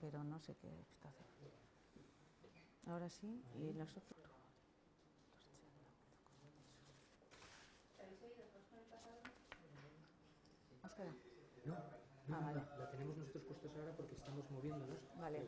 pero no sé qué está haciendo. Ahora sí, y los otros. No, vale. la tenemos nosotros puestos ahora porque estamos moviéndonos. Vale.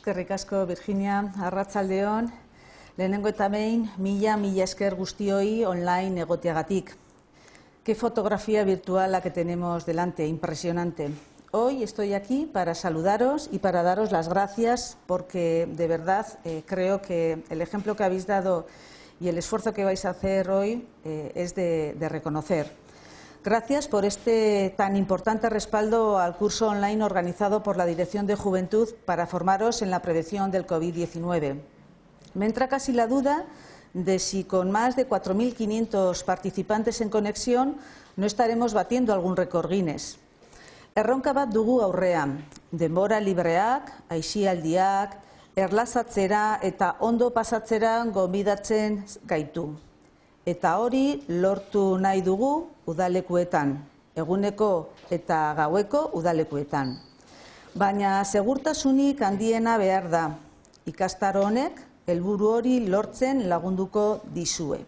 Eskerrik asko, Virginia, arratsaldeon, lehenengo eta behin, mila esker guztioi online egoteagatik. Qué fotografía virtual la que tenemos delante, impresionante. Hoy estoy aquí para saludaros y para daros las gracias porque de verdad creo que el ejemplo que habéis dado y el esfuerzo que vais a hacer hoy es de reconocer. Gracias por este tan importante respaldo al curso online organizado por la Dirección de Juventud para formaros en la prevención del COVID-19. Me entra casi la duda de si con más de 4.500 participantes en conexión no estaremos batiendo algún récord Guinness. Erronka bat dugu aurrean, denbora libreak, aisialdiak, erlazatzera eta ondo pasatzera gonbidatzen gaitu. Eta hori lortu nahi dugu udalekuetan, eguneko eta gaueko udalekuetan. Baina segurtasunik handiena behar da, ikastaro honek helburu hori lortzen lagunduko dizue.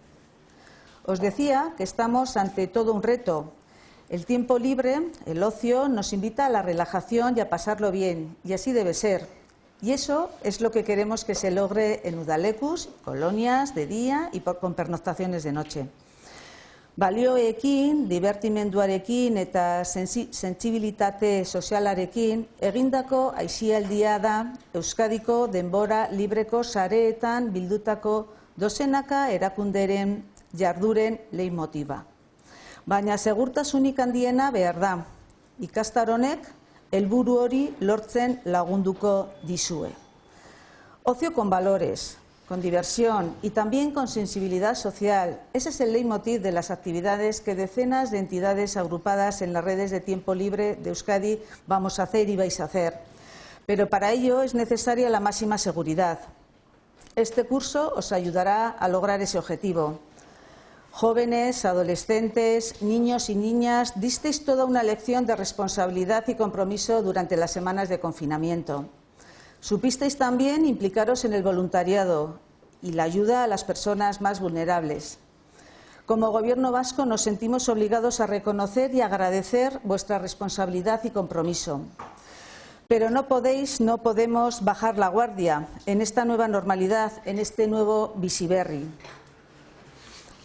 Os decía que estamos ante todo un reto. El tiempo libre, el ocio, nos invita a la relajación y a pasarlo bien, y así debe ser. Y eso es lo que queremos que se logre en udalekus, colonias de día y con pernoctaciones de noche. Balioekin, divertimenduarekin eta sentsibilitate sozialarekin egindako aisialdia da Euskadiko denbora libreko sareetan bildutako dozenaka erakunderen jarduren leitmotiba. Baina segurtasunik handiena behar da. Ikastaronek helburu hori lortzen lagunduko dizue. Ocio con valores, con diversión y también con sensibilidad social. Ese es el leitmotiv de las actividades que decenas de entidades agrupadas en las redes de tiempo libre de Euskadi vamos a hacer y vais a hacer. Pero para ello es necesaria la máxima seguridad. Este curso os ayudará a lograr ese objetivo. Jóvenes, adolescentes, niños y niñas, disteis toda una lección de responsabilidad y compromiso durante las semanas de confinamiento. Supisteis también implicaros en el voluntariado y la ayuda a las personas más vulnerables. Como Gobierno vasco nos sentimos obligados a reconocer y agradecer vuestra responsabilidad y compromiso. Pero no podemos bajar la guardia en esta nueva normalidad, en este nuevo bizi berri.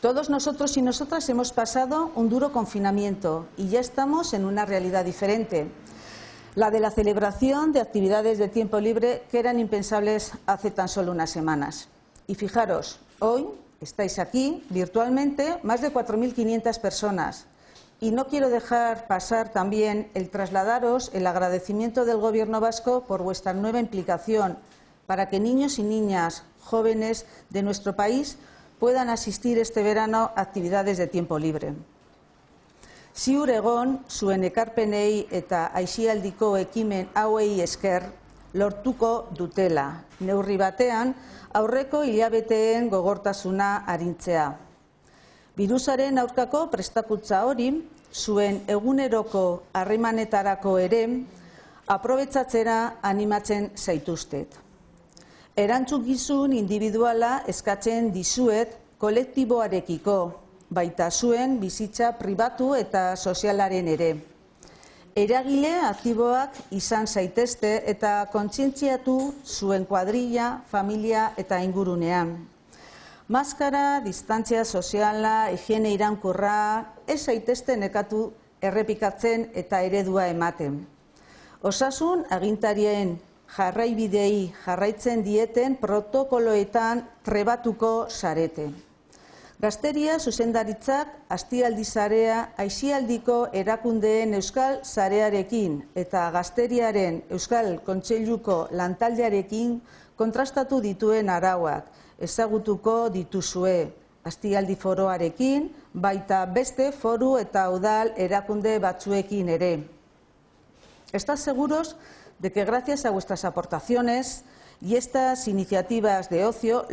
Todos nosotros y nosotras hemos pasado un duro confinamiento y ya estamos en una realidad diferente, la de la celebración de actividades de tiempo libre que eran impensables hace tan solo unas semanas. Y fijaros, hoy estáis aquí virtualmente más de 4.500 personas y no quiero dejar pasar también el trasladaros el agradecimiento del Gobierno vasco por vuestra nueva implicación para que niños y niñas jóvenes de nuestro país puedan asistir este verano a actividades de tiempo libre. Ziur egon, zuen ekarpenei eta aisialdiko ekimen hauei esker lortuko dutela. Neurri batean, aurreko hilabeteen gogortasuna arintzea. Birusaren aurkako prestakuntza hori, zuen eguneroko harremanetarako ere, aprobetxatzera animatzen zaituztet. Erantzukizun individuala eskatzen dizuet kolektiboarekiko, baita zuen bizitza pribatu eta sozialaren ere. Eragile aktiboak izan zaitezte eta kontzientziatu zuen kuadrilla, familia eta ingurunean. Maskara, distantzia soziala, higiene iraunkorra, ez zaitezte nekatu errepikatzen eta eredua ematen. Osasun agintarien jarraibidei jarraitzen dieten protokoloetan trebatuko zarete. Gazteria zuzendaritzak astialdi sarea aisialdiko erakundeen euskal sarearekin eta Gazteriaren Euskal Kontseiluko lantaldearekin kontrastatu dituen arauak ezagutuko dituzue, astialdi foroarekin, baita beste foru eta udal erakunde batzuekin ere. Estad seguros de que gracias a vuestras aportaciones y estas iniciativas de ocio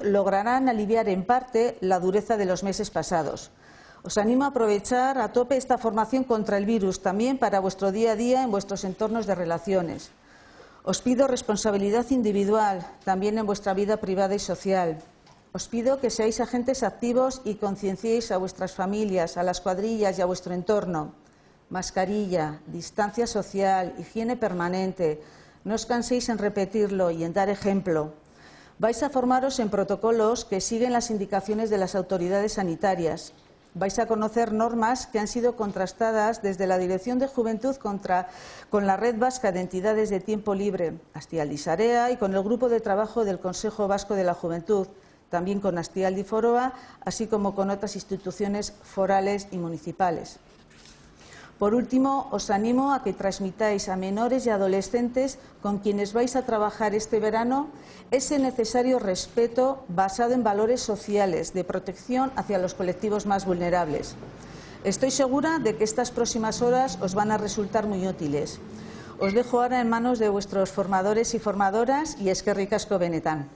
lograrán aliviar en parte la dureza de los meses pasados. Os animo a aprovechar a tope esta formación contra el virus también para vuestro día a día en vuestros entornos de relaciones. Os pido responsabilidad individual también en vuestra vida privada y social. Os pido que seáis agentes activos y concienciéis a vuestras familias, a las cuadrillas y a vuestro entorno. Mascarilla, distancia social, higiene permanente. No os canséis en repetirlo y en dar ejemplo. Vais a formaros en protocolos que siguen las indicaciones de las autoridades sanitarias. Vais a conocer normas que han sido contrastadas desde la Dirección de Juventud con la Red Vasca de Entidades de Tiempo Libre, Astialdi Sarea, y con el Grupo de Trabajo del Consejo Vasco de la Juventud, también con Astialdi Foroa, así como con otras instituciones forales y municipales. Por último, os animo a que transmitáis a menores y adolescentes con quienes vais a trabajar este verano ese necesario respeto basado en valores sociales de protección hacia los colectivos más vulnerables. Estoy segura de que estas próximas horas os van a resultar muy útiles. Os dejo ahora en manos de vuestros formadores y formadoras y eskerrik asko benetan.